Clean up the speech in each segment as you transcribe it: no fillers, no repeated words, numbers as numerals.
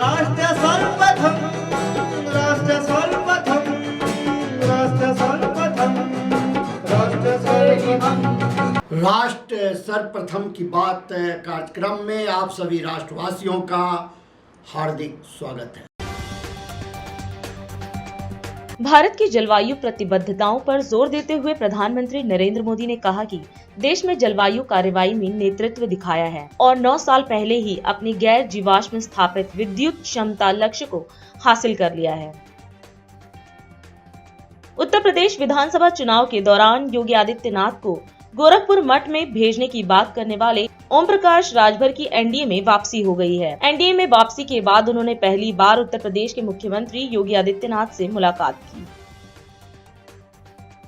राष्ट्र सर्वप्रथम राष्ट्र सर्वप्रथम राष्ट्र सर्वप्रथम राष्ट्र सर्वप्रथम राष्ट्र सर्वप्रथम की बात कार्यक्रम में आप सभी राष्ट्रवासियों का हार्दिक स्वागत है। भारत की जलवायु प्रतिबद्धताओं पर जोर देते हुए प्रधानमंत्री नरेंद्र मोदी ने कहा कि देश में जलवायु कार्रवाई में नेतृत्व दिखाया है और 9 साल पहले ही अपनी गैर जीवाश्म स्थापित विद्युत क्षमता लक्ष्य को हासिल कर लिया है। उत्तर प्रदेश विधानसभा चुनाव के दौरान योगी आदित्यनाथ को गोरखपुर मठ में भेजने की बात करने वाले ओम प्रकाश राजभर की एनडीए में वापसी हो गई है। एनडीए में वापसी के बाद उन्होंने पहली बार उत्तर प्रदेश के मुख्यमंत्री योगी आदित्यनाथ से मुलाकात की।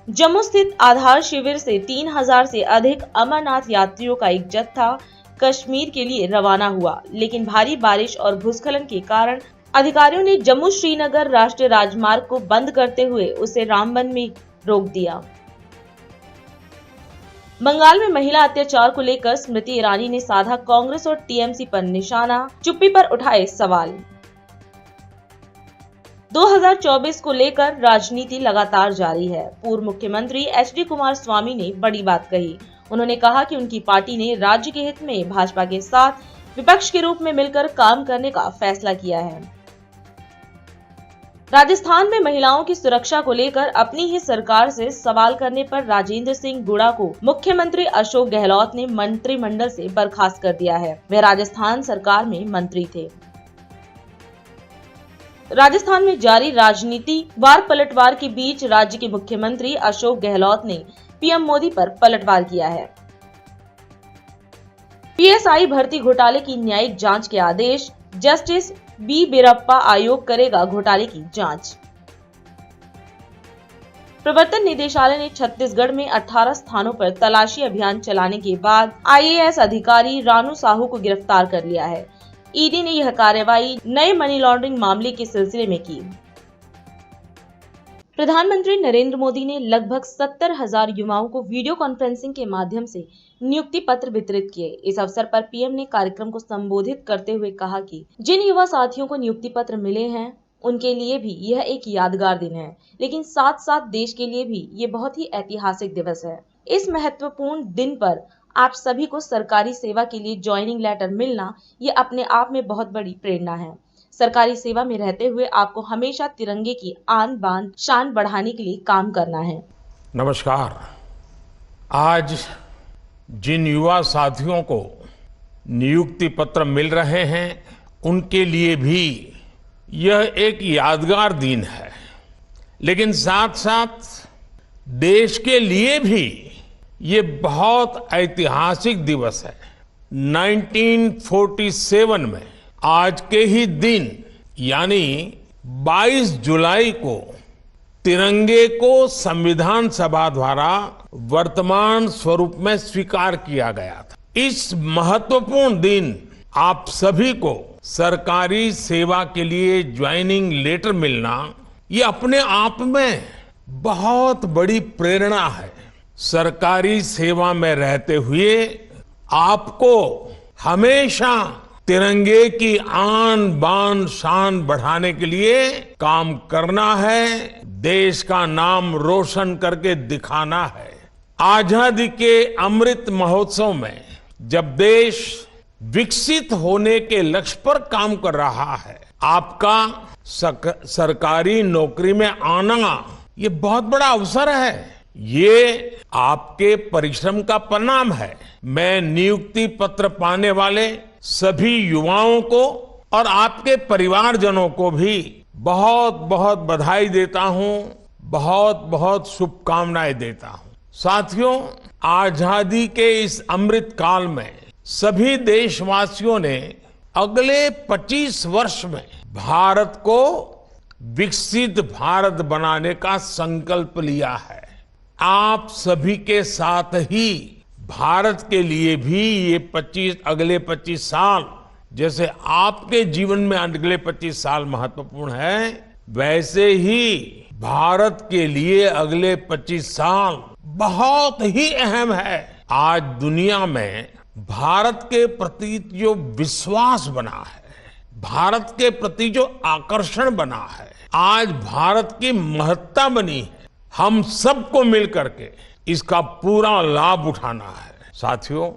जम्मू स्थित आधार शिविर से 3000 से अधिक अमरनाथ यात्रियों का एक जत्था कश्मीर के लिए रवाना हुआ, लेकिन भारी बारिश और भूस्खलन के कारण अधिकारियों ने जम्मू श्रीनगर राष्ट्रीय राजमार्ग को बंद करते हुए उसे रामबन में रोक दिया। बंगाल में महिला अत्याचार को लेकर स्मृति ईरानी ने साधा कांग्रेस और टीएमसी पर निशाना, चुप्पी पर उठाए सवाल। 2024 को लेकर राजनीति लगातार जारी है। पूर्व मुख्यमंत्री एचडी कुमारस्वामी ने बड़ी बात कही। उन्होंने कहा कि उनकी पार्टी ने राज्य के हित में भाजपा के साथ विपक्ष के रूप में मिलकर काम करने का फैसला किया है। राजस्थान में महिलाओं की सुरक्षा को लेकर अपनी ही सरकार से सवाल करने पर राजेंद्र सिंह गुड़ा को मुख्यमंत्री अशोक गहलोत ने मंत्रिमंडल से बर्खास्त कर दिया है। वे राजस्थान सरकार में मंत्री थे। राजस्थान में जारी राजनीति वार पलटवार के बीच राज्य के मुख्यमंत्री अशोक गहलोत ने पीएम मोदी पर पलटवार किया है। पीएसआई भर्ती घोटाले की न्यायिक जांच के आदेश, जस्टिस बी बीरप्पा आयोग करेगा घोटाले की जांच। प्रवर्तन निदेशालय ने छत्तीसगढ़ में 18 स्थानों पर तलाशी अभियान चलाने के बाद आईएएस अधिकारी रानू साहू को गिरफ्तार कर लिया है। ईडी ने यह कार्रवाई नए मनी लॉन्ड्रिंग मामले के सिलसिले में की। प्रधानमंत्री नरेंद्र मोदी ने लगभग 70,000 युवाओं को वीडियो कॉन्फ्रेंसिंग के माध्यम से नियुक्ति पत्र वितरित किए। इस अवसर पर पीएम ने कार्यक्रम को संबोधित करते हुए कहा कि जिन युवा साथियों को नियुक्ति पत्र मिले हैं उनके लिए भी यह एक यादगार दिन है, लेकिन साथ साथ देश के लिए भी ये बहुत ही ऐतिहासिक दिवस है। इस महत्वपूर्ण दिन पर आप सभी को सरकारी सेवा के लिए ज्वाइनिंग लेटर मिलना ये अपने आप में बहुत बड़ी प्रेरणा है। सरकारी सेवा में रहते हुए आपको हमेशा तिरंगे की आन बान शान बढ़ाने के लिए काम करना है। नमस्कार। आज जिन युवा साथियों को नियुक्ति पत्र मिल रहे हैं उनके लिए भी यह एक यादगार दिन है, लेकिन साथ साथ देश के लिए भी ये बहुत ऐतिहासिक दिवस है। 1947 में आज के ही दिन यानी 22 जुलाई को तिरंगे को संविधान सभा द्वारा वर्तमान स्वरूप में स्वीकार किया गया था। इस महत्वपूर्ण दिन आप सभी को सरकारी सेवा के लिए ज्वाइनिंग लेटर मिलना ये अपने आप में बहुत बड़ी प्रेरणा है। सरकारी सेवा में रहते हुए आपको हमेशा तिरंगे की आन बान शान बढ़ाने के लिए काम करना है, देश का नाम रोशन करके दिखाना है। आजादी के अमृत महोत्सव में जब देश विकसित होने के लक्ष्य पर काम कर रहा है, आपका सरकारी नौकरी में आना ये बहुत बड़ा अवसर है। ये आपके परिश्रम का परिणाम है। मैं नियुक्ति पत्र पाने वाले सभी युवाओं को और आपके परिवारजनों को भी बहुत बहुत बधाई देता हूं, बहुत बहुत शुभकामनाएं देता हूं। साथियों, आजादी के इस अमृत काल में सभी देशवासियों ने अगले 25 वर्ष में भारत को विकसित भारत बनाने का संकल्प लिया है। आप सभी के साथ ही भारत के लिए भी ये अगले 25 साल, जैसे आपके जीवन में अगले 25 साल महत्वपूर्ण है, वैसे ही भारत के लिए अगले 25 साल बहुत ही अहम है। आज दुनिया में भारत के प्रति जो विश्वास बना है, भारत के प्रति जो आकर्षण बना है, आज भारत की महत्ता बनी है, हम सबको मिलकर के इसका पूरा लाभ उठाना है। साथियों,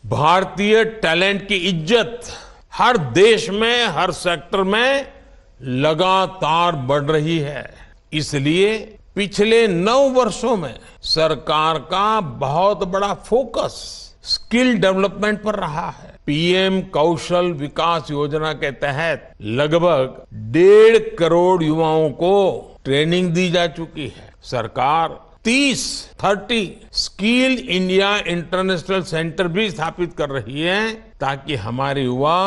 भारतीय टैलेंट की इज्जत हर देश में, हर सेक्टर में लगातार बढ़ रही है। इसलिए पिछले 9 वर्षों में सरकार का बहुत बड़ा फोकस स्किल डेवलपमेंट पर रहा है। पीएम कौशल विकास योजना के तहत लगभग 1.5 करोड़ युवाओं को ट्रेनिंग दी जा चुकी है। सरकार 30 स्किल इंडिया इंटरनेशनल सेंटर भी स्थापित कर रही है ताकि हमारे युवा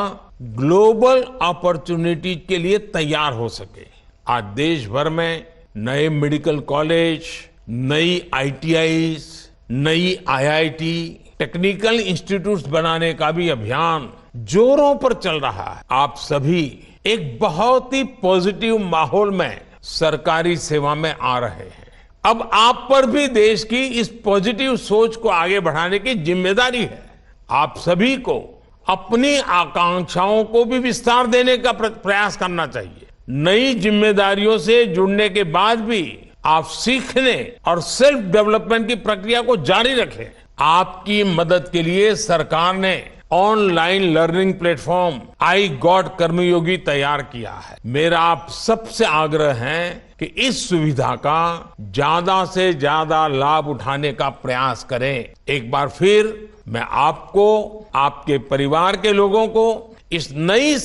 ग्लोबल अपॉर्चुनिटी के लिए तैयार हो सके। आज देश भर में नए मेडिकल कॉलेज, नई आईटीआईज, नई आईआईटी, टेक्निकल इंस्टीट्यूट्स बनाने का भी अभियान जोरों पर चल रहा है। आप सभी एक बहुत ही पॉजिटिव माहौल में सरकारी सेवा में आ रहे हैं। अब आप पर भी देश की इस पॉजिटिव सोच को आगे बढ़ाने की जिम्मेदारी है। आप सभी को अपनी आकांक्षाओं को भी विस्तार देने का प्रयास करना चाहिए। नई जिम्मेदारियों से जुड़ने के बाद भी आप सीखने और सेल्फ डेवलपमेंट की प्रक्रिया को जारी रखें। आपकी मदद के लिए सरकार ने online learning platform iGOT Karmayogi तैयार किया है। मेरा आप सबसे आग्रह है कि इस सुविधा का ज्यादा से ज्यादा लाभ उठाने का प्रयास करें। एक बार फिर मैं आपको, आपके परिवार के लोगों को इस नई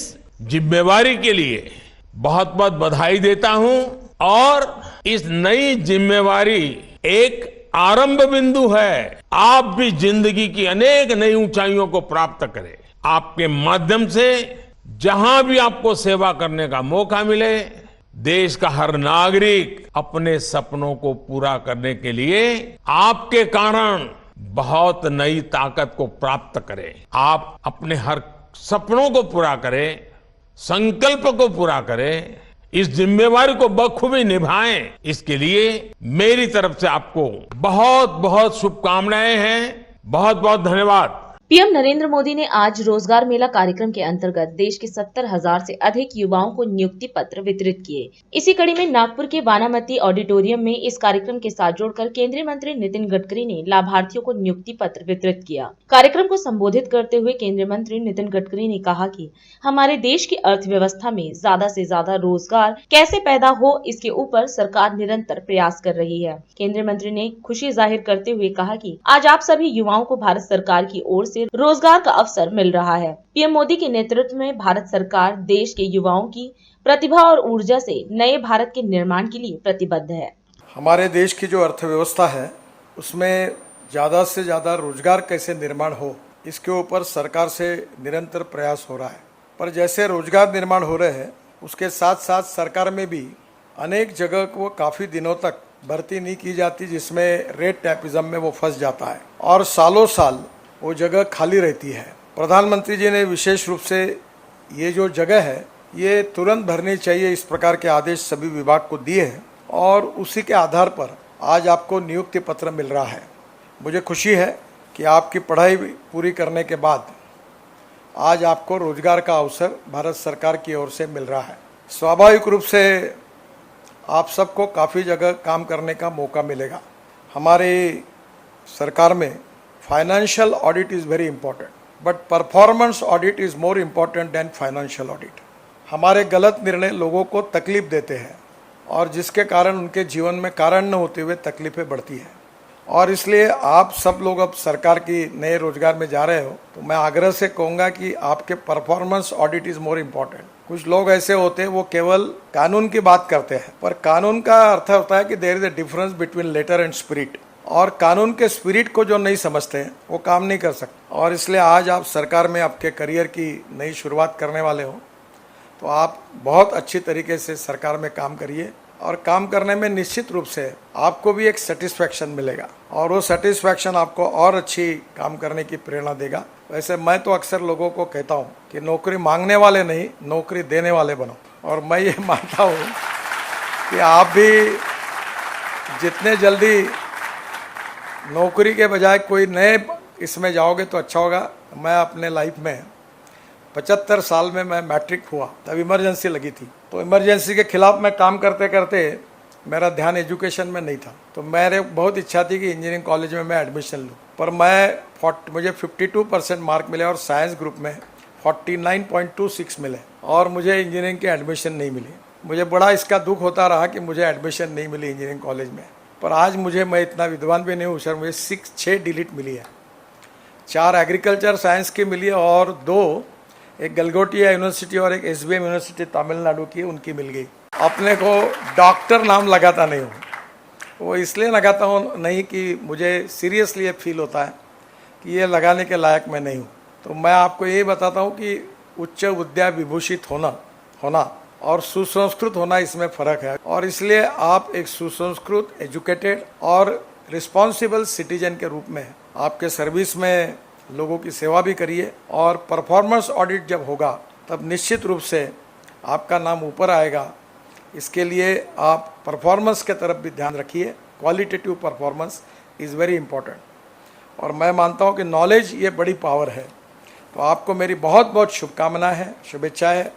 जिम्मेवारी के लिए बहुत बहुत बधाई देता हूं और इस नई जिम्मेवारी एक आरंभ बिंदु है। आप भी जिंदगी की अनेक नई ऊंचाइयों को प्राप्त करें। आपके माध्यम से जहां भी आपको सेवा करने का मौका मिले, देश का हर नागरिक अपने सपनों को पूरा करने के लिए आपके कारण बहुत नई ताकत को प्राप्त करे। आप अपने हर सपनों को पूरा करें, संकल्प को पूरा करें, इस जिम्मेवारी को बखूबी निभाएं। इसके लिए मेरी तरफ से आपको बहुत बहुत शुभकामनाएं हैं। बहुत बहुत धन्यवाद। पीएम नरेंद्र मोदी ने आज रोजगार मेला कार्यक्रम के अंतर्गत देश के 70,000 से अधिक युवाओं को नियुक्ति पत्र वितरित किए। इसी कड़ी में नागपुर के वानामती ऑडिटोरियम में इस कार्यक्रम के साथ जोड़कर केंद्रीय मंत्री नितिन गडकरी ने लाभार्थियों को नियुक्ति पत्र वितरित किया। कार्यक्रम को संबोधित करते हुए केंद्रीय मंत्री नितिन गडकरी ने कहा कि हमारे देश की अर्थव्यवस्था में ज्यादा से ज्यादा रोजगार कैसे पैदा हो, इसके ऊपर सरकार निरंतर प्रयास कर रही है। केंद्रीय मंत्री ने खुशी जाहिर करते हुए कहा कि आज आप सभी युवाओं को भारत सरकार की ओर से रोजगार का अवसर मिल रहा है। पीएम मोदी के नेतृत्व में भारत सरकार देश के युवाओं की प्रतिभा और ऊर्जा से नए भारत के निर्माण के लिए प्रतिबद्ध है। हमारे देश की जो अर्थव्यवस्था है उसमें ज़्यादा से ज़्यादा रोजगार कैसे निर्माण हो, इसके ऊपर सरकार से निरंतर प्रयास हो रहा है। पर जैसे रोजगार निर्माण हो रहे हैं उसके साथ साथ सरकार में भी अनेक जगह को काफ़ी दिनों तक भर्ती नहीं की जाती, जिसमें रेट टैपिज्म में वो फंस जाता है और सालों साल वो जगह खाली रहती है। प्रधानमंत्री जी ने विशेष रूप से ये जो जगह है ये तुरंत भरनी चाहिए, इस प्रकार के आदेश सभी विभाग को दिए हैं और उसी के आधार पर आज आपको नियुक्ति पत्र मिल रहा है। मुझे खुशी है कि आपकी पढ़ाई पूरी करने के बाद आज आपको रोजगार का अवसर भारत सरकार की ओर से मिल रहा है। स्वाभाविक रूप से आप सबको काफ़ी जगह काम करने का मौका मिलेगा। हमारी सरकार में financial audit is very important, but performance audit is more important than financial audit. हमारे गलत निर्णय लोगों को तकलीफ देते हैं और जिसके कारण उनके जीवन में कारण न होते हुए तकलीफें बढ़ती हैं और इसलिए आप सब लोग अब सरकार की नए रोजगार में जा रहे हो तो मैं आग्रह से कहूँगा कि आपके performance audit is more important. कुछ लोग ऐसे होते हैं वो केवल कानून की बात करते हैं, पर कानून का अर्थ होता है कि there is a difference between letter and spirit, और कानून के स्पिरिट को जो नहीं समझते हैं वो काम नहीं कर सकते। और इसलिए आज आप सरकार में आपके करियर की नई शुरुआत करने वाले हो तो आप बहुत अच्छी तरीके से सरकार में काम करिए और काम करने में निश्चित रूप से आपको भी एक सेटिस्फैक्शन मिलेगा और वो सेटिस्फैक्शन आपको और अच्छी काम करने की प्रेरणा देगा। वैसे मैं तो अक्सर लोगों को कहता हूँ कि नौकरी मांगने वाले नहीं, नौकरी देने वाले बनो, और मैं ये मानता हूँ कि आप भी जितने जल्दी नौकरी के बजाय कोई नए इसमें जाओगे तो अच्छा होगा। मैं अपने लाइफ में 75 साल में मैं मैट्रिक हुआ, तब इमरजेंसी लगी थी। तो इमरजेंसी के खिलाफ मैं काम करते करते मेरा ध्यान एजुकेशन में नहीं था, तो मेरे बहुत इच्छा थी कि इंजीनियरिंग कॉलेज में मैं एडमिशन लूँ, पर मुझे 52% मार्क मिले और साइंस ग्रुप में 49.26 मिले और मुझे इंजीनियरिंग की एडमिशन नहीं मिली। मुझे बड़ा इसका दुख होता रहा कि मुझे एडमिशन नहीं मिली इंजीनियरिंग कॉलेज में। पर आज मैं इतना विद्वान भी नहीं हूँ सर, मुझे 6 डिलीट मिली है, 4 एग्रीकल्चर साइंस की मिली है और 2 एक गलगोटिया यूनिवर्सिटी और एक SBM यूनिवर्सिटी तमिलनाडु की उनकी मिल गई। अपने को डॉक्टर नाम लगाता नहीं हूँ, वो इसलिए लगाता हूँ नहीं कि मुझे सीरियसली ये फील होता है कि ये लगाने के लायक मैं नहीं हूँ। तो मैं आपको ये बताता हूँ कि उच्च विद्या विभूषित होना और सुसंस्कृत होना, इसमें फ़र्क है। और इसलिए आप एक सुसंस्कृत, एजुकेटेड और रिस्पॉन्सिबल सिटीजन के रूप में आपके सर्विस में लोगों की सेवा भी करिए और परफॉर्मेंस ऑडिट जब होगा तब निश्चित रूप से आपका नाम ऊपर आएगा। इसके लिए आप परफॉर्मेंस के तरफ भी ध्यान रखिए। Qualitative performance is very important और मैं मानता हूँ कि नॉलेज ये बड़ी पावर है। तो आपको मेरी बहुत बहुत शुभकामनाएं हैं, शुभेच्छाएं हैं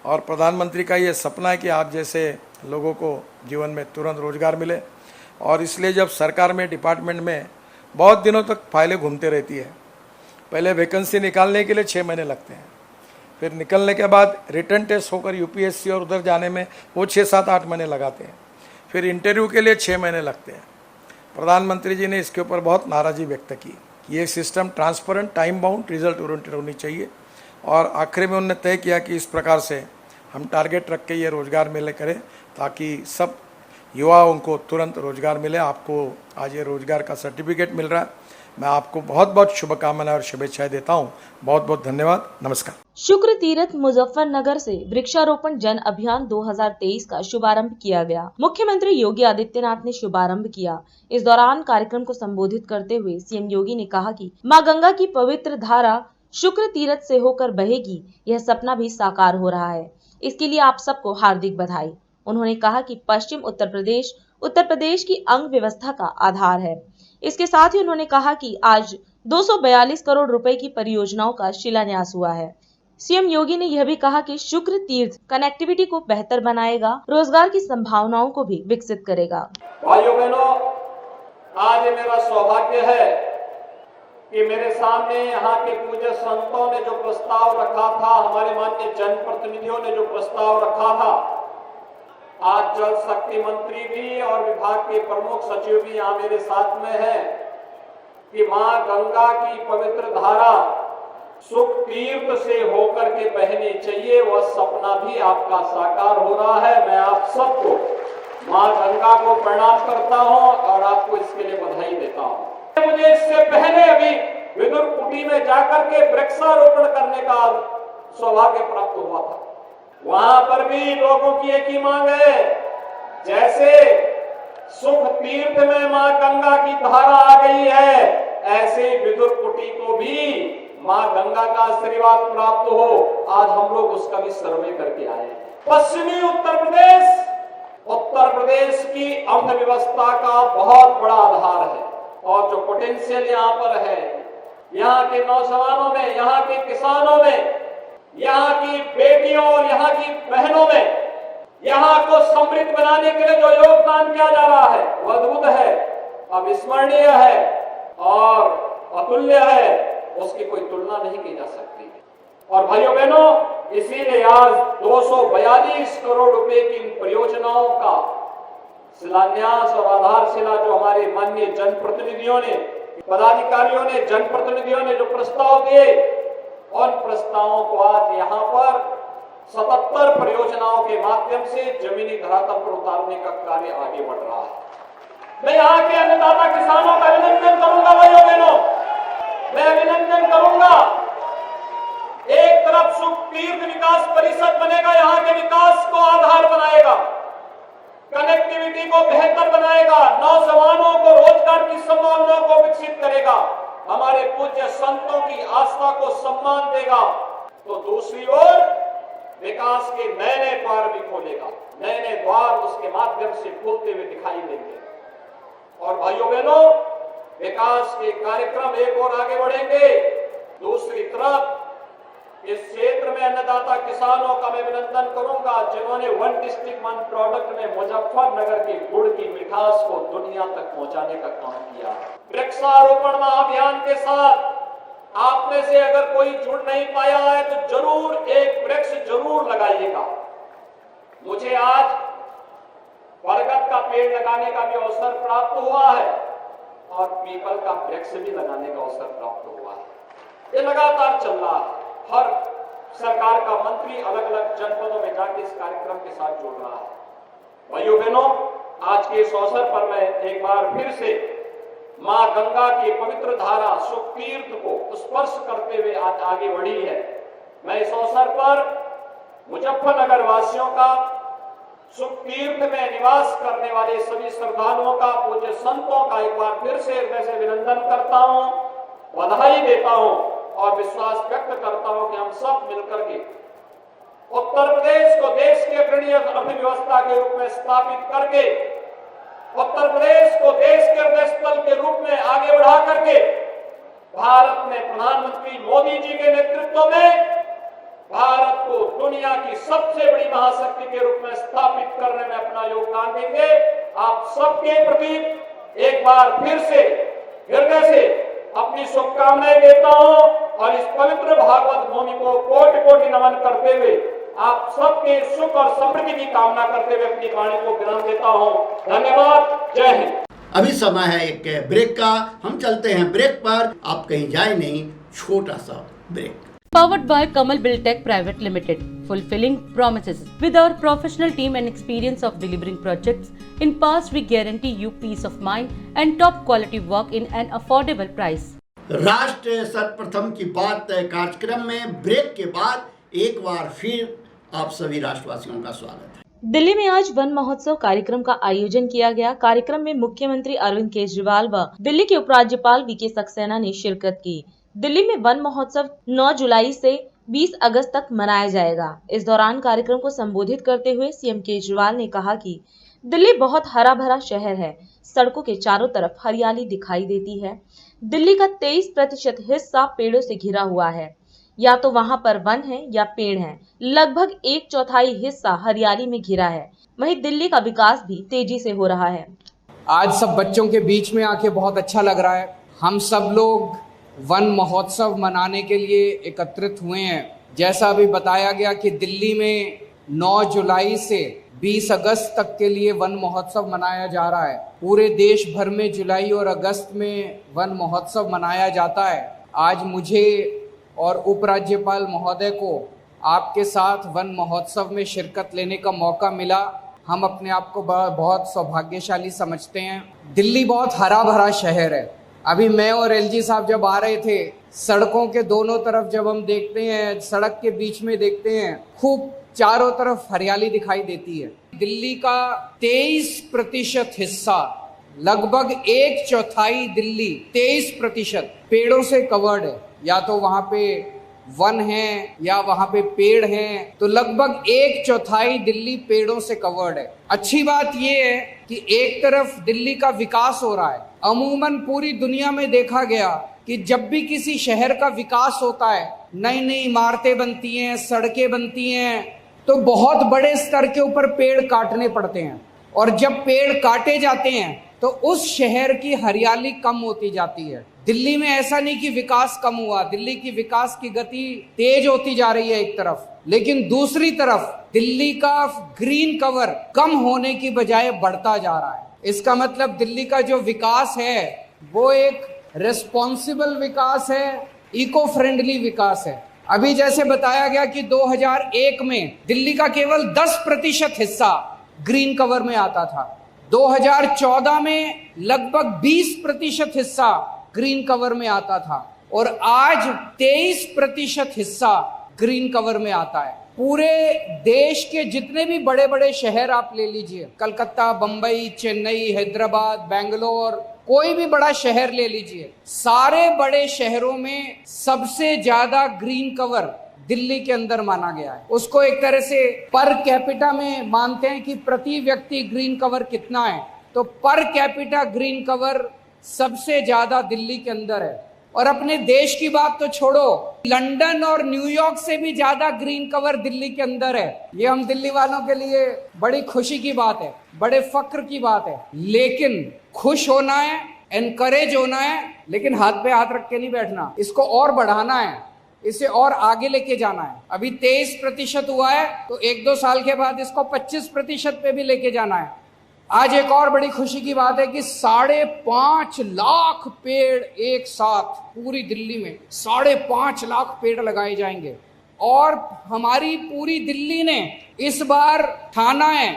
और प्रधानमंत्री का ये सपना है कि आप जैसे लोगों को जीवन में तुरंत रोजगार मिले। और इसलिए जब सरकार में डिपार्टमेंट में बहुत दिनों तक फाइलें घूमते रहती है, पहले वैकेंसी निकालने के लिए 6 महीने लगते हैं, फिर निकलने के बाद रिटर्न टेस्ट होकर UPSC और उधर जाने में वो 6, 7, 8 महीने लगाते हैं, फिर इंटरव्यू के लिए 6 महीने लगते हैं। प्रधानमंत्री जी ने इसके ऊपर बहुत नाराज़गी व्यक्त की। ये system transparent, time bound, result oriented होनी चाहिए और आखिर में उन्होंने तय किया कि इस प्रकार से हम टारगेट रख के ये रोज़गार मेले करें ताकि सब युवाओं को तुरंत रोज़गार मिले। आपको आज ये रोज़गार का सर्टिफिकेट मिल रहा है। मैं आपको बहुत बहुत शुभकामनाएं और शुभेच्छाएं देता हूं। बहुत बहुत धन्यवाद, नमस्कार। शुक्र तीर्थ मुजफ्फरनगर से वृक्षारोपण जन अभियान 2023 का शुभारंभ किया गया। मुख्यमंत्री योगी आदित्यनाथ ने शुभारंभ किया। इस दौरान कार्यक्रम को संबोधित करते हुए सीएम योगी ने कहा कि मां गंगा की पवित्र धारा शुक्र तीर्थ से होकर बहेगी, यह सपना भी साकार हो रहा है। इसके लिए आप सबको हार्दिक बधाई। उन्होंने कहा कि पश्चिम उत्तर प्रदेश की अंग व्यवस्था का आधार है। इसके साथ ही उन्होंने कहा कि आज 242 करोड़ रुपए की परियोजनाओं का शिलान्यास हुआ है। सीएम योगी ने यह भी कहा कि शुक्र तीर्थ कनेक्टिविटी को बेहतर बनाएगा, रोजगार की संभावनाओं को भी विकसित करेगा। भाइयों बहनों, आज मेरा सौभाग्य है कि मेरे सामने यहाँ के पूज्य संतों ने जो प्रस्ताव रखा था, हमारे माननीय जनप्रतिनिधियों ने जो प्रस्ताव रखा था, आज जल शक्ति मंत्री भी और विभाग के प्रमुख सचिव भी यहाँ मेरे साथ में हैं कि मां गंगा की पवित्र धारा सुख तीर्थ से होकर के बहनी चाहिए। वह सपना भी आपका साकार हो रहा है। मैं आप सबको मां गंगा को प्रणाम करता हूं और आपको इसके लिए बधाई देता हूं। मुझे इससे पहले अभी विदुर कुटी में जाकर के वृक्षारोपण करने का सौभाग्य प्राप्त हुआ था। वहां पर भी लोगों की एक ही मांग है, जैसे सुख तीर्थ में मां गंगा की धारा आ गई है, ऐसे विदुर कुटी को भी मां गंगा का आशीर्वाद प्राप्त हो। आज हम लोग उसका भी सर्वे करके आए। पश्चिमी उत्तर प्रदेश की अर्थव्यवस्था का बहुत बड़ा आधार है और जो पोटेंशियल यहाँ पर है, यहाँ के नौजवानों में, यहाँ के किसानों में, यहाँ की बेटियों और यहाँ की बहनों में, यहाँ को समृद्ध बनाने के लिए जो योगदान किया जा रहा है वह अद्भुत है, अविस्मरणीय है और अतुल्य है। उसकी कोई तुलना नहीं की जा सकती। और भाइयों बहनों, इसीलिए आज 242 करोड़ रुपए की इन परियोजनाओं का शिलान्यास और आधारशिला जो हमारे माननीय जनप्रतिनिधियों ने, पदाधिकारियों ने, जनप्रतिनिधियों ने जो प्रस्ताव दिए, उन प्रस्तावों को आज यहाँ पर 77 परियोजनाओं के माध्यम से जमीनी धरातल पर उतारने का कार्य आगे बढ़ रहा है। मैं यहाँ के अन्नदाता किसानों का अभिनंदन करूंगा। भाइयों बहनों, मैं अभिनंदन करूंगा। एक तरफ सुख तीर्थ विकास परिषद बनेगा, यहाँ के विकास को आधार बनाएगा, कनेक्टिविटी को बेहतर बनाएगा, नौजवानों को रोजगार की संभावनाओं को विकसित करेगा, हमारे पूज्य संतों की आस्था को सम्मान देगा। तो दूसरी ओर विकास के नए नए द्वार भी खोलेगा, नए नए द्वार उसके माध्यम से खुलते हुए दिखाई देंगे। और भाइयों बहनों, विकास के कार्यक्रम एक और आगे बढ़ेंगे। दूसरी तरफ इस क्षेत्र में अन्नदाता किसानों का मैं अभिनंदन करूंगा जिन्होंने वन डिस्ट्रिक्ट वन प्रोडक्ट में मुजफ्फरनगर के गुड़ की मिठास को दुनिया तक पहुंचाने का काम किया। वृक्षारोपण महाअभियान के साथ आप में से अगर कोई जुड़ नहीं पाया है तो जरूर एक वृक्ष जरूर लगाइएगा। मुझे आज बरगद का पेड़ लगाने का भी अवसर प्राप्त हुआ है और पीपल का वृक्ष भी लगाने का अवसर प्राप्त हुआ है। ये लगातार चल रहा है। हर सरकार का मंत्री अलग अलग जनपदों में जाकर इस कार्यक्रम के साथ जुड़ रहा है। भाइयों बहनों, आज के इस अवसर पर मैं एक बार फिर से मां गंगा की पवित्र धारा सुखतीर्थ को स्पर्श करते हुए आज आगे बढ़ी है। मैं इस अवसर पर मुजफ्फरनगर वासियों का, सुखतीर्थ में निवास करने वाले सभी श्रद्धालुओं का, पूज्य संतों का एक बार फिर से हृदय से अभिनंदन करता हूं, बधाई देता हूं और विश्वास व्यक्त करता हूं कि हम सब मिलकर के उत्तर प्रदेश को देश के अग्रणी अर्थव्यवस्था के रूप में स्थापित करके, उत्तर प्रदेश को देश के हृदय स्थल के रूप में आगे बढ़ा करके भारत में प्रधानमंत्री मोदी जी के नेतृत्व में भारत को दुनिया की सबसे बड़ी महाशक्ति के रूप में स्थापित करने में अपना योगदान देंगे। आप सबके प्रति एक बार फिर से हृदय से अपनी शुभकामनाएं देता हूं और इस पवित्र भागवत भूमि को कोटि कोटि नमन करते हुए आप सबके सुख और समृद्धि की कामना करते हुए अपनी वाणी को विराम देता हूं। धन्यवाद। जय हिंद। अभी समय है एक ब्रेक का। हम चलते हैं ब्रेक पर, आप कहीं जाए नहीं, छोटा सा break. Powered by Kamal Buildtech Private Limited, fulfilling promises. With our professional team and experience of delivering projects, in past we guarantee you peace of mind and top quality work in an affordable price. राष्ट्र सर्वप्रथम की बात कार्यक्रम में break के बाद एक बार फिर आप सभी राष्ट्रवासियों का स्वागत है। दिल्ली में आज वन महोत्सव कार्यक्रम का आयोजन किया गया। कार्यक्रम में मुख्यमंत्री अरविंद केजरीवाल व दिल्ली के उपराज्यपाल वीके सक्सेना ने शिरकत की। दिल्ली में वन महोत्सव 9 जुलाई से 20 अगस्त तक मनाया जाएगा। इस दौरान कार्यक्रम को संबोधित करते हुए सीएम केजरीवाल ने कहा कि दिल्ली बहुत हरा भरा शहर है, सड़कों के चारों तरफ हरियाली दिखाई देती है। दिल्ली का 23% हिस्सा पेड़ों से घिरा हुआ है, या तो वहां पर वन है या पेड़ हैं। लगभग 1/4 हिस्सा हरियाली में घिरा है। वहीं दिल्ली का विकास भी तेजी से हो रहा है। आज सब बच्चों के बीच में आके बहुत अच्छा लग रहा है। हम सब लोग वन महोत्सव मनाने के लिए एकत्रित हुए हैं। जैसा अभी बताया गया कि दिल्ली में 9 जुलाई से 20 अगस्त तक के लिए वन महोत्सव मनाया जा रहा है। पूरे देश भर में जुलाई और अगस्त में वन महोत्सव मनाया जाता है। आज मुझे और उपराज्यपाल महोदय को आपके साथ वन महोत्सव में शिरकत लेने का मौका मिला। हम अपने आप को बहुत सौभाग्यशाली समझते हैं। दिल्ली बहुत हरा भरा शहर है। अभी मैं और एलजी साहब जब आ रहे थे, सड़कों के दोनों तरफ जब हम देखते हैं, सड़क के बीच में देखते हैं, खूब चारों तरफ हरियाली दिखाई देती है। दिल्ली का 23% हिस्सा, लगभग 1/4 दिल्ली 23% पेड़ों से कवर्ड है। या तो वहाँ पे वन है या वहाँ पे पेड़ हैं, तो लगभग 1/4 दिल्ली पेड़ों से कवर्ड है। अच्छी बात ये है कि एक तरफ दिल्ली का विकास हो रहा है। अमूमन पूरी दुनिया में देखा गया कि जब भी किसी शहर का विकास होता है, नई नई इमारतें बनती हैं, सड़कें बनती हैं, तो बहुत बड़े स्तर के ऊपर पेड़ काटने पड़ते हैं। और जब पेड़ काटे जाते हैं तो उस शहर की हरियाली कम होती जाती है। दिल्ली में ऐसा नहीं कि विकास कम हुआ, दिल्ली की विकास की गति तेज होती जा रही है एक तरफ, लेकिन दूसरी तरफ दिल्ली का ग्रीन कवर कम होने की बजाय बढ़ता जा रहा है। इसका मतलब दिल्ली का जो विकास है वो एक रिस्पॉन्सिबल विकास है, इको फ्रेंडली विकास है। अभी जैसे बताया गया कि 2001 में दिल्ली का केवल 10% हिस्सा ग्रीन कवर में आता था। 2014 में लगभग 20% हिस्सा ग्रीन कवर में आता था और आज 23% हिस्सा ग्रीन कवर में आता है। पूरे देश के जितने भी बड़े बड़े शहर आप ले लीजिए, कलकत्ता, बंबई, चेन्नई, हैदराबाद, बेंगलोर, कोई भी बड़ा शहर ले लीजिए, सारे बड़े शहरों में सबसे ज्यादा ग्रीन कवर दिल्ली के अंदर माना गया है। उसको एक तरह से पर कैपिटा में मानते हैं कि प्रति व्यक्ति ग्रीन कवर कितना है, तो पर कैपिटा ग्रीन कवर सबसे ज्यादा दिल्ली के अंदर है। और अपने देश की बात तो छोड़ो, लंदन और न्यूयॉर्क से भी ज्यादा ग्रीन कवर दिल्ली के अंदर है। ये हम दिल्ली वालों के लिए बड़ी खुशी की बात है, बड़े फक्र की बात है। लेकिन खुश होना है, एनकरेज होना है, लेकिन हाथ पे हाथ रख के नहीं बैठना। इसको और बढ़ाना है, इसे और आगे लेके जाना है। अभी 23% हुआ है, तो 1-2 साल के बाद इसको 25% पे भी लेके जाना है। आज एक और बड़ी खुशी की बात है कि 5.5 लाख पेड़ एक साथ पूरी दिल्ली में 5.5 लाख पेड़ लगाए जाएंगे। और हमारी पूरी दिल्ली ने इस बार ठाना है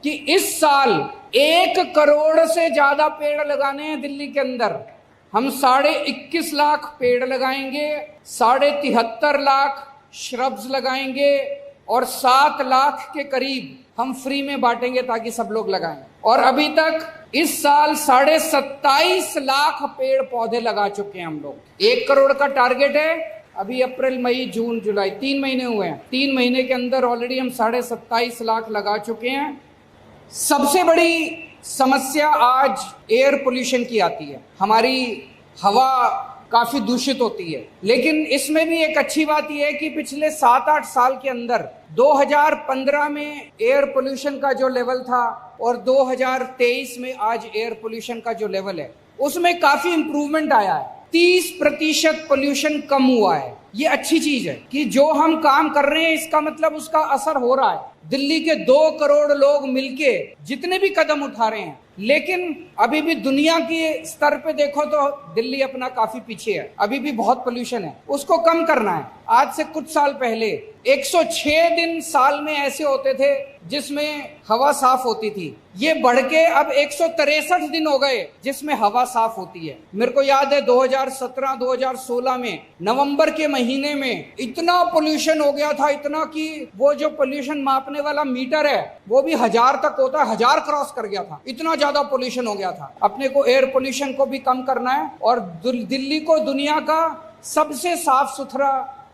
कि इस साल 1 करोड़ से ज्यादा पेड़ लगाने हैं दिल्ली के अंदर। हम 21.5 लाख पेड़ लगाएंगे, 73.5 लाख श्रब्स लगाएंगे और 7 लाख के करीब हम फ्री में बांटेंगे ताकि सब लोग लगाएं। और अभी तक इस साल 27.5 लाख पेड़ पौधे लगा चुके हैं हम लोग। 1 करोड़ का टारगेट है। अभी अप्रैल, मई, जून, जुलाई 3 महीने हुए हैं। 3 महीने के अंदर ऑलरेडी हम 27.5 लाख लगा चुके हैं। सबसे बड़ी समस्या आज एयर पोल्यूशन की आती है। हमारी हवा काफी दूषित होती है, लेकिन इसमें भी एक अच्छी बात यह है कि पिछले 7-8 साल के अंदर 2015 में एयर पोल्यूशन का जो लेवल था और 2023 में आज एयर पोल्यूशन का जो लेवल है उसमें काफी इंप्रूवमेंट आया है। 30% पोल्यूशन कम हुआ है। ये अच्छी चीज है कि जो हम काम कर रहे हैं इसका मतलब उसका असर हो रहा है। दिल्ली के 2 करोड़ लोग मिलके जितने भी कदम उठा रहे हैं, लेकिन अभी भी दुनिया के स्तर पे देखो तो दिल्ली अपना काफी पीछे है। अभी भी बहुत पोल्यूशन है, उसको कम करना है। आज से कुछ साल पहले 106 दिन साल में ऐसे होते थे जिसमें हवा साफ होती थी। ये बढ़ के अब 163 दिन हो गए जिसमें हवा साफ होती है। मेरे को याद है 2017-2016 में नवंबर के महीने में इतना पोल्यूशन हो गया था, इतना कि वो जो पोल्यूशन मापने वाला मीटर है वो भी 1000 तक होता है, 1000 क्रॉस कर गया था। इतना ज्यादा पोल्यूशन हो गया था। अपने को एयर पोल्यूशन को भी कम करना है और दिल्ली को दुनिया का सबसे साफ सुथरा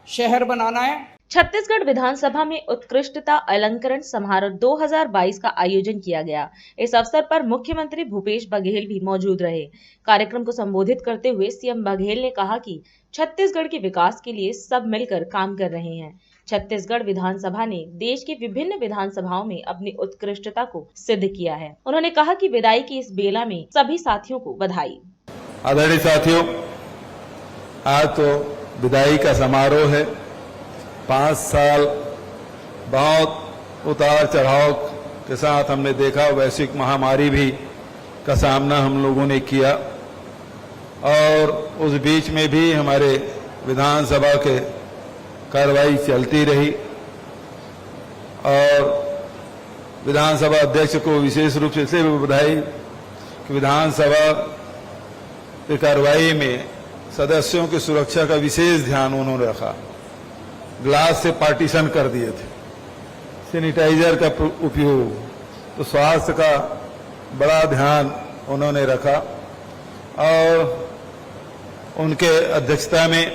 शहर बनाना है। छत्तीसगढ़ विधानसभा में उत्कृष्टता अलंकरण समारोह 2022 का आयोजन किया गया। इस अवसर पर मुख्यमंत्री भूपेश बघेल भी मौजूद रहे। कार्यक्रम को संबोधित करते हुए सीएम बघेल ने कहा कि छत्तीसगढ़ के विकास के लिए सब मिलकर काम कर रहे हैं। छत्तीसगढ़ विधानसभा ने देश की विभिन्न विधानसभाओं में अपनी उत्कृष्टता को सिद्ध किया है। उन्होंने कहा कि विदाई की इस बेला में सभी साथियों को बधाई। आदरणीय साथियों, आज तो विदाई का समारोह है। 5 साल बहुत उतार चढ़ाव के साथ हमने देखा, वैश्विक महामारी भी का सामना हम लोगों ने किया और उस बीच में भी हमारे विधानसभा के कार्रवाई चलती रही और विधानसभा अध्यक्ष को विशेष रूप से इसलिए बधाई कि विधानसभा की कार्रवाई में सदस्यों की सुरक्षा का विशेष ध्यान उन्होंने रखा। ग्लास से पार्टीशन कर दिए थे, सैनिटाइजर का उपयोग, तो स्वास्थ्य का बड़ा ध्यान उन्होंने रखा और उनके अध्यक्षता में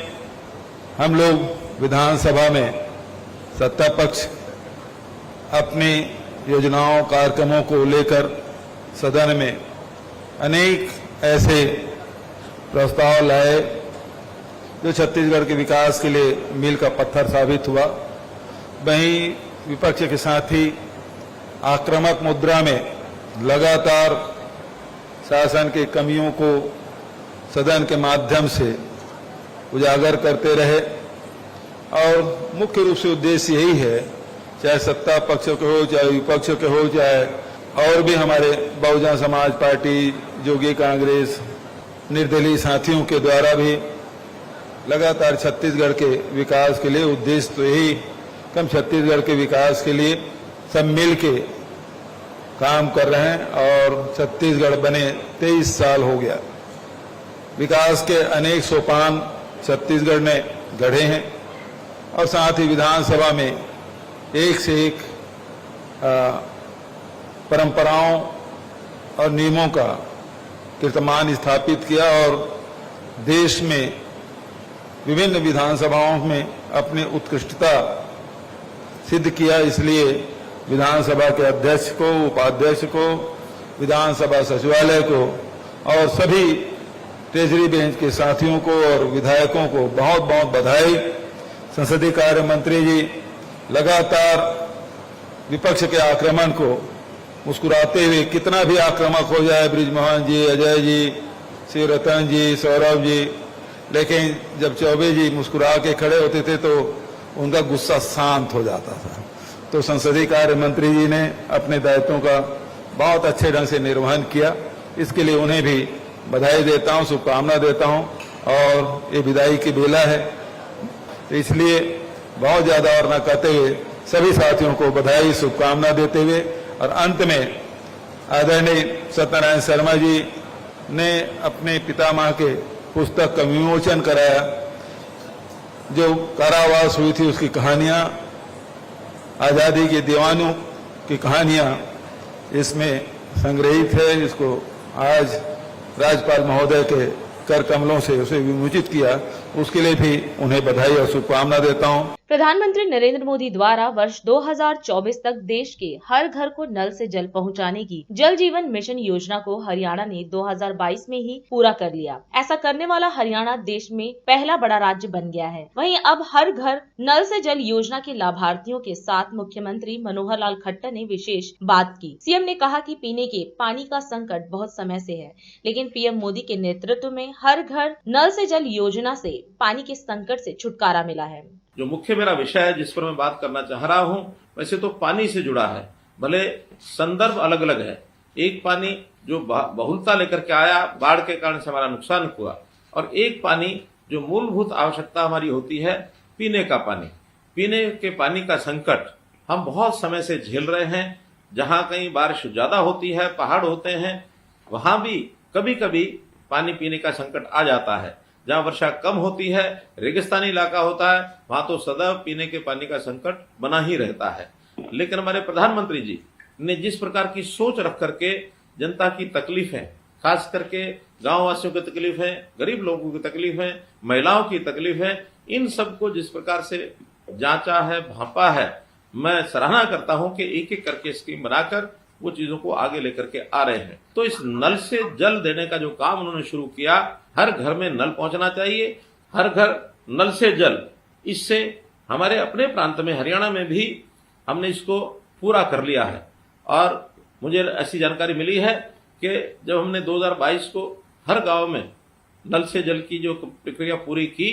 हम लोग विधानसभा में सत्ता पक्ष अपनी योजनाओं कार्यक्रमों को लेकर सदन में अनेक ऐसे प्रस्ताव लाए जो छत्तीसगढ़ के विकास के लिए मील का पत्थर साबित हुआ। वहीं विपक्ष के साथ ही आक्रामक मुद्रा में लगातार शासन की कमियों को सदन के माध्यम से उजागर करते रहे और मुख्य रूप से उद्देश्य यही है, चाहे सत्ता पक्ष के हो, चाहे विपक्ष के हो, चाहे और भी हमारे बहुजन समाज पार्टी, जोगी कांग्रेस, निर्दलीय साथियों के द्वारा भी लगातार छत्तीसगढ़ के विकास के लिए उद्देश्य तो यही कम छत्तीसगढ़ के विकास के लिए सब मिल के काम कर रहे हैं और छत्तीसगढ़ बने 23 साल हो गया। विकास के अनेक सोपान छत्तीसगढ़ ने गढ़े हैं और साथ ही विधानसभा में एक से एक परंपराओं और नियमों का कीर्तिमान स्थापित किया और देश में विभिन्न विधानसभाओं में अपनी उत्कृष्टता सिद्ध किया। इसलिए विधानसभा के अध्यक्ष को, उपाध्यक्ष को, विधानसभा सचिवालय को और सभी ट्रेजरी बेंच के साथियों को और विधायकों को बहुत बहुत बधाई। संसदीय कार्य मंत्री जी लगातार विपक्ष के आक्रमण को मुस्कुराते हुए, कितना भी आक्रामक हो जाए, बृजमोहन जी, अजय जी, शिवरतन जी, सौरभ जी, लेकिन जब चौबे जी मुस्कुरा के खड़े होते थे तो उनका गुस्सा शांत हो जाता था। तो संसदीय कार्य मंत्री जी ने अपने दायित्वों का बहुत अच्छे ढंग से निर्वहन किया, इसके लिए उन्हें भी बधाई देता हूं, शुभकामना देता हूं। और ये विदाई की बेला है, तो इसलिए बहुत ज्यादा और न कहते हुए सभी साथियों को बधाई, शुभकामना देते हुए, और अंत में आदरणीय सत्यनारायण शर्मा जी ने अपने पितामह के पुस्तक का विमोचन कराया, जो कारावास हुई थी उसकी कहानियां, आजादी के दीवानों की कहानियां इसमें संग्रहित है। इसको आज राज्यपाल महोदय के कर कमलों से उसे विमोचित किया, उसके लिए भी उन्हें बधाई और शुभकामना देता हूं। प्रधानमंत्री नरेंद्र मोदी द्वारा वर्ष 2024 तक देश के हर घर को नल से जल पहुंचाने की जल जीवन मिशन योजना को हरियाणा ने 2022 में ही पूरा कर लिया। ऐसा करने वाला हरियाणा देश में पहला बड़ा राज्य बन गया है। वहीं अब हर घर नल से जल योजना के लाभार्थियों के साथ मुख्यमंत्री मनोहर लाल खट्टर ने विशेष बात की। सीएम ने कहा कि पीने के पानी का संकट बहुत समय से है, लेकिन पीएम मोदी के नेतृत्व में हर घर नल से जल योजना से पानी के संकट से छुटकारा मिला है। जो मुख्य मेरा विषय है, जिस पर मैं बात करना चाह रहा हूं, वैसे तो पानी से जुड़ा है, भले संदर्भ अलग अलग है। एक पानी जो बहुलता लेकर के आया, बाढ़ के कारण से हमारा नुकसान हुआ, और एक पानी जो मूलभूत आवश्यकता हमारी होती है, पीने का पानी। पीने के पानी का संकट हम बहुत समय से झेल रहे हैं। जहां कहीं बारिश ज्यादा होती है, पहाड़ होते हैं, वहां भी कभी कभी पानी पीने का संकट आ जाता है। जहां वर्षा कम होती है, रेगिस्तानी इलाका होता है, वहां तो सदैव पीने के पानी का संकट बना ही रहता है। लेकिन हमारे प्रधानमंत्री जी ने जिस प्रकार की सोच रख करके जनता की तकलीफें, खास करके गांव वासियों की तकलीफें, गरीब लोगों की तकलीफें, महिलाओं की तकलीफें, इन सबको जिस प्रकार से जांचा है, भांपा है, मैं सराहना करता हूं कि एक एक करके स्कीम बनाकर वो चीजों को आगे लेकर के आ रहे हैं। तो इस नल से जल देने का जो काम उन्होंने शुरू किया, हर घर में नल पहुंचना चाहिए, हर घर नल से जल, इससे हमारे अपने प्रांत में हरियाणा में भी हमने इसको पूरा कर लिया है। और मुझे ऐसी जानकारी मिली है कि जब हमने 2022 को हर गांव में नल से जल की जो प्रक्रिया पूरी की,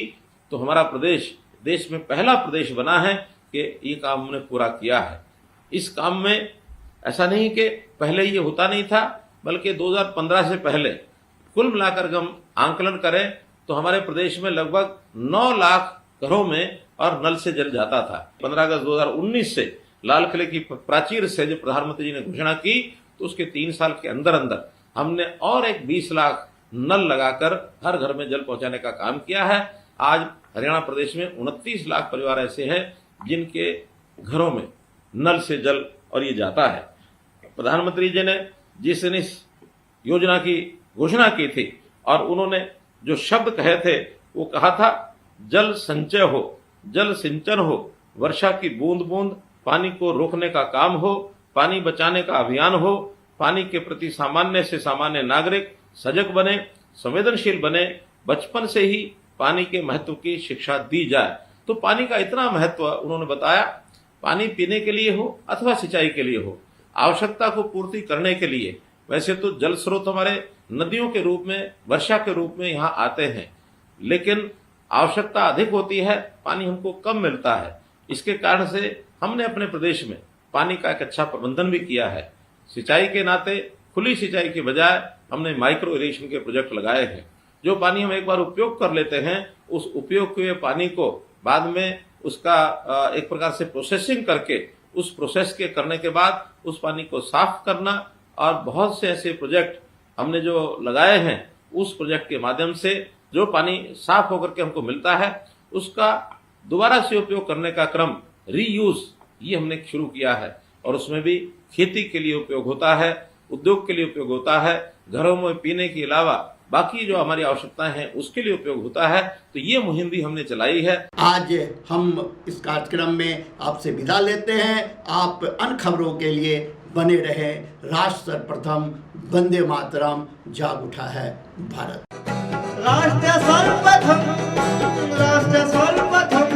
तो हमारा प्रदेश देश में पहला प्रदेश बना है कि ये काम हमने पूरा किया है। इस काम में ऐसा नहीं कि पहले ये होता नहीं था, बल्कि 2015 से पहले कुल मिलाकर हम आंकलन करें तो हमारे प्रदेश में लगभग 9 लाख घरों में और नल से जल जाता था। 15 अगस्त 2019 से लाल किले की प्राचीर से जब प्रधानमंत्री जी ने घोषणा की, तो उसके 3 साल के अंदर अंदर हमने और एक 20 लाख नल लगाकर हर घर में जल पहुंचाने का काम किया है। आज हरियाणा प्रदेश में 29 लाख परिवार ऐसे हैं जिनके घरों में नल से जल और ये जाता है। प्रधानमंत्री जी ने जिस दिन इस योजना की घोषणा की थी और उन्होंने जो शब्द कहे थे, वो कहा था जल संचय हो, जल सिंचन हो, वर्षा की बूंद बूंद पानी को रोकने का काम हो, पानी बचाने का अभियान हो, पानी के प्रति सामान्य से सामान्य नागरिक सजग बने, संवेदनशील बने, बचपन से ही पानी के महत्व की शिक्षा दी जाए। तो पानी का इतना महत्व उन्होंने बताया, पानी पीने के लिए हो अथवा सिंचाई के लिए हो, आवश्यकता को पूर्ति करने के लिए। वैसे तो जल स्रोत हमारे नदियों के रूप में, वर्षा के रूप में यहाँ आते हैं, लेकिन आवश्यकता अधिक होती है, पानी हमको कम मिलता है। इसके कारण से हमने अपने प्रदेश में पानी का एक अच्छा प्रबंधन भी किया है। सिंचाई के नाते खुली सिंचाई के बजाय हमने माइक्रो इरिगेशन के प्रोजेक्ट लगाए हैं। जो पानी हम एक बार उपयोग कर लेते हैं, उस उपयोग किए पानी को बाद में उसका एक प्रकार से प्रोसेसिंग करके, उस प्रोसेस के करने के बाद उस पानी को साफ करना, और बहुत से ऐसे प्रोजेक्ट हमने जो लगाए हैं, उस प्रोजेक्ट के माध्यम से जो पानी साफ होकर के हमको मिलता है, उसका दोबारा से उपयोग करने का क्रम, रीयूज, ये हमने शुरू किया है। और उसमें भी खेती के लिए उपयोग होता है, उद्योग के लिए उपयोग होता है, घरों में पीने के अलावा बाकी जो हमारी आवश्यकताएं हैं उसके लिए उपयोग होता है। तो ये मुहिम भी हमने चलाई है। आज हम इस कार्यक्रम में आपसे विदा लेते हैं। आप अन्य खबरों के लिए बने रहे। राष्ट्र सर्वप्रथम, वंदे मातरम, जाग उठा है भारत। राष्ट्र सर्वप्रथम राष्ट्र सर्वप्रथम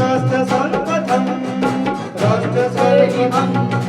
राष्ट्र सर्वप्रथम राष्ट्र सर्वप्रथम